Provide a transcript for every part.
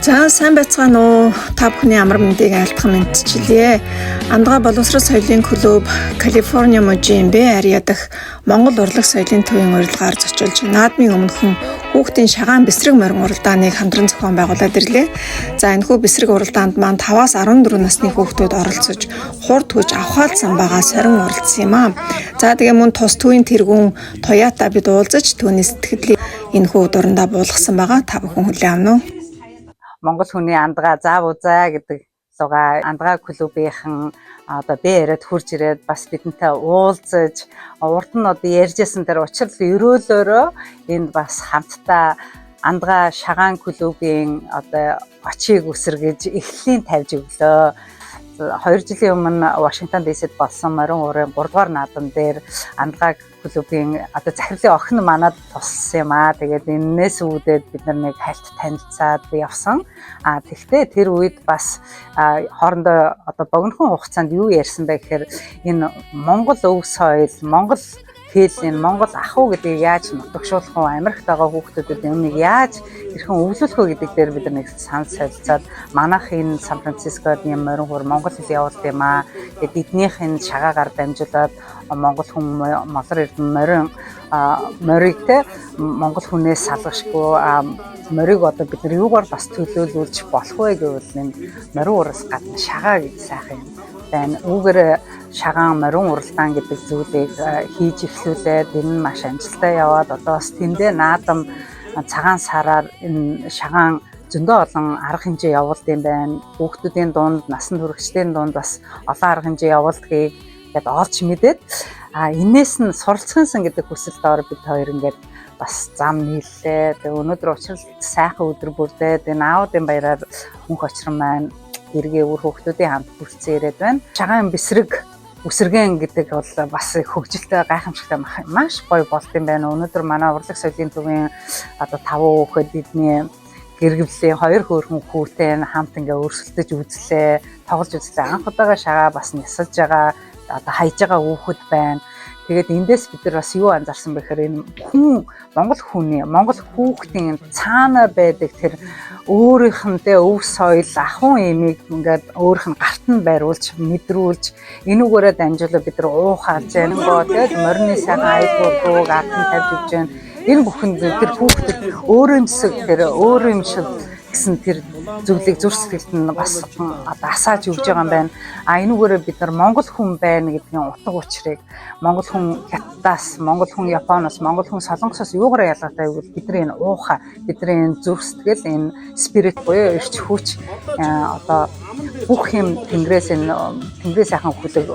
За сайн байцгаана уу? Та бүхний амар мэндийг айлтгах мэдчилье. Андгаа боловсрол соёлын клуб Калифорни мужийн Б Ариа дахь Монгол урлаг соёлын төвийн урилгаар зочилж наадмын өмнөхөн хүүхдийн шагаан бэсрэг морин уралдааныг хамтран зохион байгуулад ирлээ. За энэхүү бэсрэг уралдаанд маань 5-аас 14 насны хүүхдүүд оролцож хурд хүч авахаалсан байгаа сорин уралдсан юм аа. За тэгээ мөн тус төвийн тэргүүн Toyota бид уулзаж түүний сэтгэлийг энэхүү дурандаа буулгасан байгаа. Та бүхэн хүлээн авна уу? Монгол хүний андгаа заав үзаа гэдэг луга андгаа клубийнхан одоо Б яриад хурж ирээд бас бидэнтэй уулзаж урд нь одоо ярьжсэн тэр учрал өрөөлөөрөө энд бас хамтдаа андгаа шагаан клубийн одоо очийг үсэргэж эхлэлийн тавьж өглөө. 2 жилийн өмнө Вашингтон ДС-д болсон морин уурын 3 дугаар наадам дээр андгаа клубийн одоо захирлын охин манад туссан юм аа. Тэгээд энээс үүдээд бид нар нэг хальт танилцаад явсан. Тэгвэл тэр үед бас хоорондоо одоо богинохон хугацаанд юу ярьсан бэ гэхээр энэ Монгол өв соёл, Монгол хэл энэ Монгол ахуй гэдгийг яаж нутагшуулах вэ? Америкт байгаа хүүхдүүдэд үүнийг яаж хэрхэн өвлүүлэх вэ гэдэг дээр бид нэг санал солилцоод манайх энэ Сан Францискод юм морин хуур Монгол хэл явуулт юм аа. Тэгээд эднийх энэ шагаагаар дамжуулаад Монгол хүн молор эрдэм морийг те Монгол хүнээс салгашгүй морийг одоо бид нар юугаар бас төлөөлүүлж болох вэ гэвэл энэ морин ураас гадна шагаа гэж сайхан юм байна. Үүгээр шагаан морин уралдаан гэдэг зүйлийг хийж эхлүүлээд энэ нь маш амжилттай яваад одоо бас тэндээ наадам цагаан сараар энэ шагаан зөндөө олон арга хэмжээ явуулд юм байна. Хүүхдүүдийн дунд, насан туршидтын дунд бас олон арга хэмжээ явуулдгийг ингээд олж мэдээд энээс нь суралцахынсан гэдэг хүсэл доор бид хоёр ингээд бас зам нийллээ. Тэгээ өнөөдөр учрал сайхан өдөр бүрдээд энэ аудын баяраар мөнх очрон маань эргээ өөр хүүхдүүдийн хамт бүрдсэн ирээд байна. Шагаан бэсрэг үсэргэн гэдэг бол бас хөгжилтэй гайхамшигтай маш гоё болт юм байна. Өнөөдөр манай урлаг соёлын төвийн одоо 5 хүүхэд бидний гэргэвлийн 2 хөөрхөн хүүтэй хамт ингээ өрсөлдөж үзлээ, тоглож үзлээ. Анх удаага шагаа бас нисэлж байгаа одоо хайж байгаа хүүхэд байна. Тэгээд эндээс бид нар бас юу анзаарсан бэхээр энэ хүн Монгол хүний, Монгол хүүхдийн цаана байдаг тэр өөрийнхөндөө өв соёл, ахуйн эмийг ингээд өөрийнх нь гарт нь бариулж, мэдрүүлж, энүүгээрээ дамжуулаад бид нар уухаар зэнгоо тэгээд морины сайхан айлгууд дууг ардын тавьж өгч जैन. Энэ бүхэн тэр хүүхдэд өөрөмсөг тэр өөр юм шиг гэсэн тэр зүйлийг зүрх сэтгэлд нь бас одоо асааж өгж байгаа юм байна. Энүүгээрээ бид нар Монгол хүн байна гэдгийн утга учирыг Монгол хүн Хятадаас, Монгол хүн Японоос, Монгол хүн Солонгосоос юугаараа ялгаатай вэ? Бидний энэ уухай, бидний энэ зүрх сэтгэл, энэ спирит буюу эрч хүч одоо бүх юм тэнгэрээс сайхан хүлэг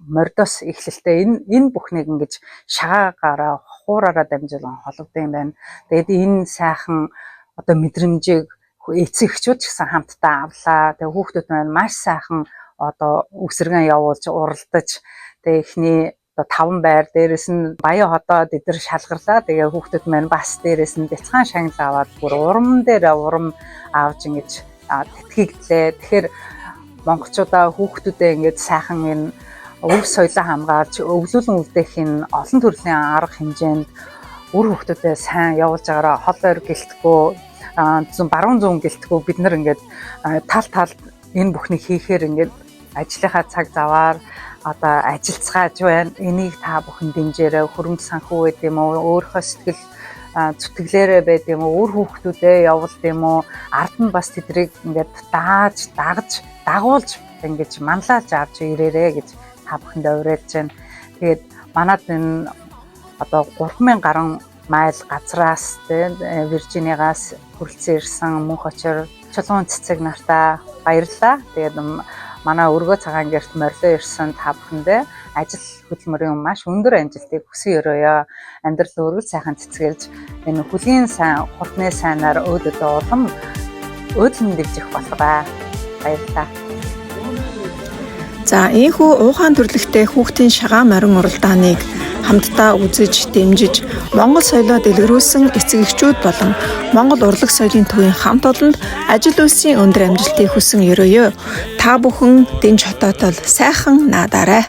мордоос эхлэлтэй энэ бүхнийг ингэж шагаагаараа хуураараа дамжуулан хологдсон юм байна. Тэгээд энэ сайхан одоо мэдрэмжийг эцэгчүүд ч гэсэн хамтдаа авлаа. Тэгээ хүүхдүүд маань маш сайхан одоо үсэргэн явуулж уралдаж тэгээ эхний одоо 5 байр дээрэс нь баяа хотоод эдгээр шалгарлаа. Тэгээ хүүхдүүд маань бас дээрэс нь бяцхан шагнал аваад бүр урам дээр урам авч ингэж тэтгэгдлээ. Тэгэхээр монголчуудаа хүүхдүүдээ ингэж сайхан энэ өв соёлоо хамгаалж өвлүүлэн үлдээх энэ олон төрлийн арга хэмжээнд үр хүүхдүүдээ сайн явуулж байгаараа хол ойр гэлтгүү баруун зүүн гэлтгүү бид нар ингээд тал энэ бүхнийг хийхээр ингээд ажлынхаа цаг заваар одоо ажилцгааж байна. Энийг та бүхэн дэмжээрэй. Хөрөмж санхүү байд юм уу? Өөрийнхөө сэтгэл зүтгэлээрээ байд юм уу? Үр хүүхдүүдээ явуулд юм уу? Ард нь бас тэдрийг ингээд дагуулж ингэж манлайлж авч ирээрэй гэж та бүхэндээ уриалж байна. Тэгээд манад энэ одоо 3000 гаруй майл газраас Виржиниагаас хүрэлцэн ирсэн мөнх очир чулуун цэцэг нартаа баярлалаа. Тэгээд манай өргөө цагаан гэрт морилоо ирсэн та бүхэндээ ажил хөдөлмөрийн маш өндөр амжилтыг хүсье өрөөё. Амьдрал өргөл сайхан цэцгэлж энэ хөлийн сайн хурдны сайнаар өөдөө улам өөдлөн дэвжих болгоё. Баярлалаа. За ийхүү уухаан төрлөختтэй хүүхдийн шагаан морин уралдааныг хамтдаа үзэж, дэмжиж, Монгол соёлоо дэлгэрүүлсэн эцэг эхчүүд болон Монгол урлаг соёлын төвийн хамт олонд ажил үйлсийн өндөр амжилтыг хүсэн өрөөё. Та бүхэн Дэнж хотоотол сайхан наадаарай.